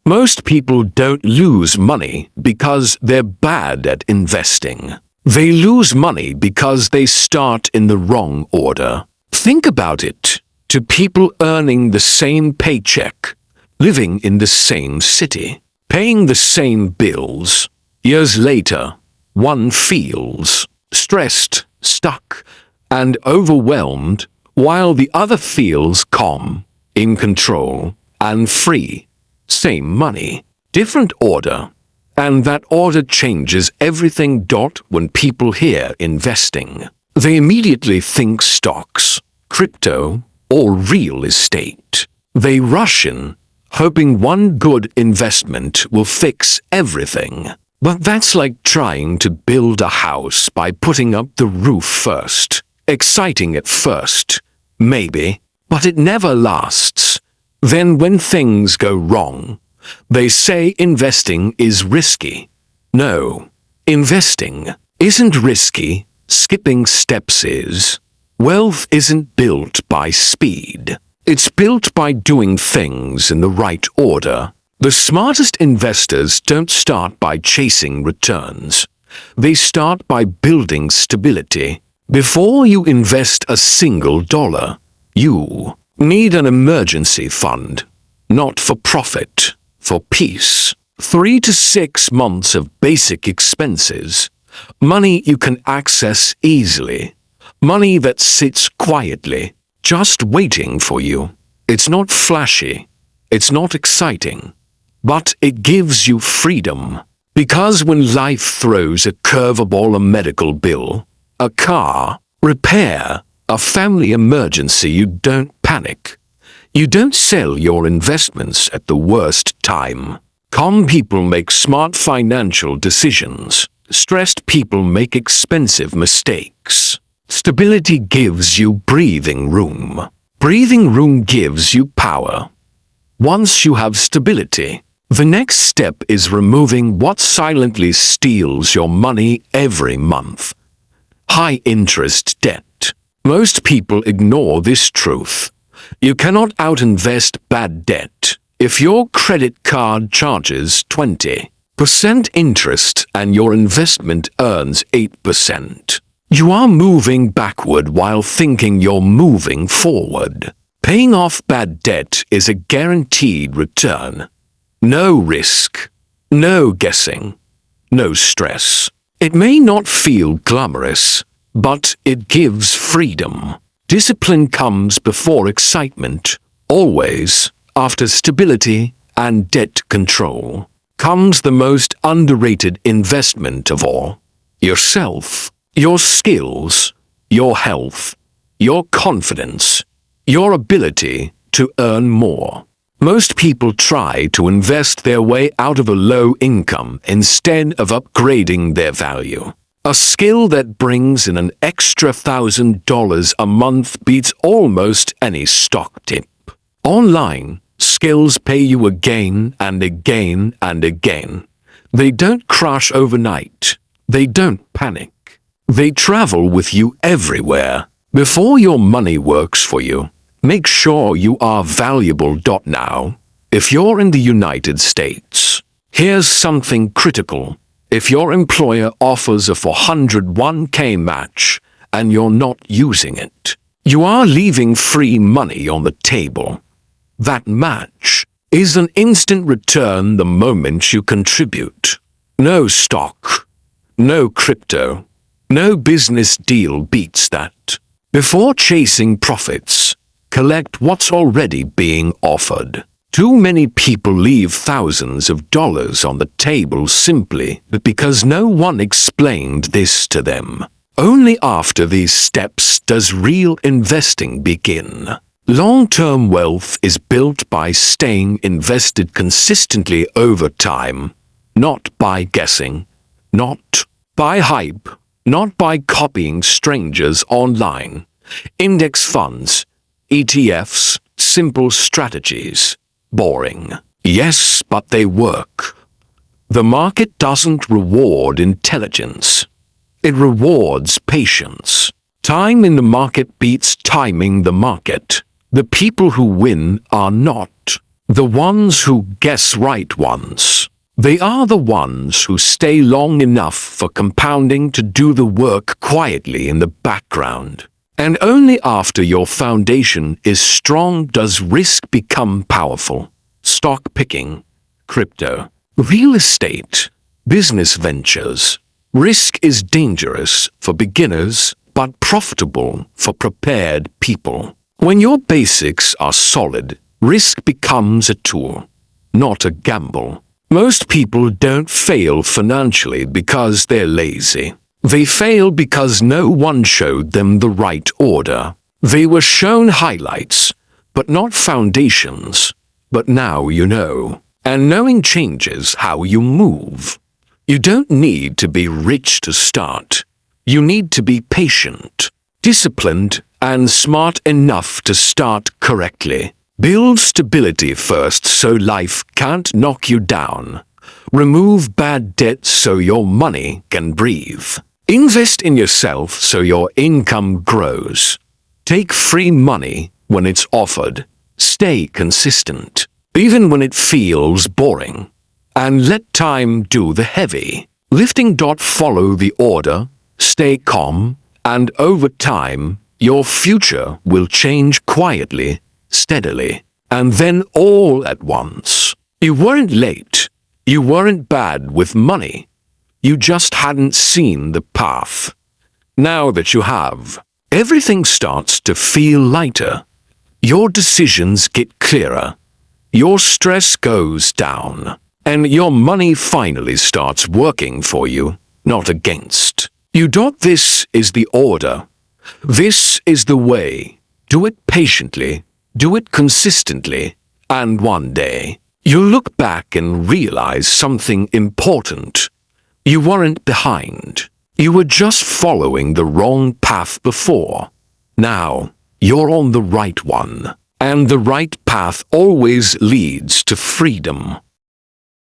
Most people don't lose money because they're bad at investing. They lose money because they start in the wrong order. Think about it. To people earning the same paycheck, living in the same city, paying the same bills, years later, one feels stressed, stuck, and overwhelmed, while the other feels calm, in control, and free. Same money, different order. And that order changes everything. When people hear investing, they immediately think stocks, crypto, or real estate. They rush in, hoping one good investment will fix everything. But that's like trying to build a house by putting up the roof first. Exciting at first, maybe, but it never lasts. Then when things go wrong, they say investing is risky. No, investing isn't risky. Skipping steps is. Wealth isn't built by speed. It's built by doing things in the right order. The smartest investors don't start by chasing returns. They start by building stability. Before you invest a single dollar, you need an emergency fund, not for profit, for peace. 3 to 6 months of basic expenses. Money you can access easily. Money that sits quietly, just waiting for you. It's not flashy. It's not exciting. But it gives you freedom. Because when life throws a curveball, a medical bill, a car repair, a family emergency, you don't panic. You don't sell your investments at the worst time. Calm people make smart financial decisions. Stressed people make expensive mistakes. Stability gives you breathing room. Breathing room gives you power. Once you have stability, the next step is removing what silently steals your money every month. High-interest debt. Most people ignore this truth. You cannot outinvest bad debt. If your credit card charges 20% interest and your investment earns 8%, you are moving backward while thinking you're moving forward. Paying off bad debt is a guaranteed return. No risk, no guessing, no stress. It may not feel glamorous, but it gives freedom. Discipline comes before excitement. Always, after stability and debt control, comes the most underrated investment of all. Yourself, your skills, your health, your confidence, your ability to earn more. Most people try to invest their way out of a low income instead of upgrading their value. A skill that brings in an extra $1,000 a month beats almost any stock tip. Online, skills pay you again and again and again. They don't crash overnight. They don't panic. They travel with you everywhere. Before your money works for you, make sure you are valuable. Now, if you're in the United States, here's something critical. If your employer offers a 401k match and you're not using it, you are leaving free money on the table. That match is an instant return the moment you contribute. No stock, no crypto, no business deal beats that. Before chasing profits, collect what's already being offered. Too many people leave thousands of dollars on the table simply because no one explained this to them. Only after these steps does real investing begin. Long-term wealth is built by staying invested consistently over time, not by guessing, not by hype, not by copying strangers online. Index funds, ETFs, simple strategies. Boring. Yes, but they work. The market doesn't reward intelligence. It rewards patience. Time in the market beats timing the market. The people who win are not The ones who guess right once. They are the ones who stay long enough for compounding to do the work quietly in the background. And only after your foundation is strong does risk become powerful. Stock picking, crypto, real estate, business ventures. Risk is dangerous for beginners, but profitable for prepared people. When your basics are solid, risk becomes a tool, not a gamble. Most people don't fail financially because they're lazy. They fail because no one showed them the right order. They were shown highlights, but not foundations. But now you know. And knowing changes how you move. You don't need to be rich to start. You need to be patient, disciplined, and smart enough to start correctly. Build stability first so life can't knock you down. Remove bad debt so your money can breathe. Invest in yourself so your income grows. Take free money when it's offered. Stay consistent, even when it feels boring. And let time do the heavy. Lifting. Follow the order, stay calm, and over time, your future will change quietly, steadily, and then all at once. You weren't late. You weren't bad with money. You just hadn't seen the path. Now that you have, everything starts to feel lighter. Your decisions get clearer. Your stress goes down. And your money finally starts working for you, not against you. This is the order. This is the way. Do it patiently. Do it consistently, and one day, you'll look back and realize something important. You weren't behind. You were just following the wrong path before. Now, you're on the right one, and the right path always leads to freedom.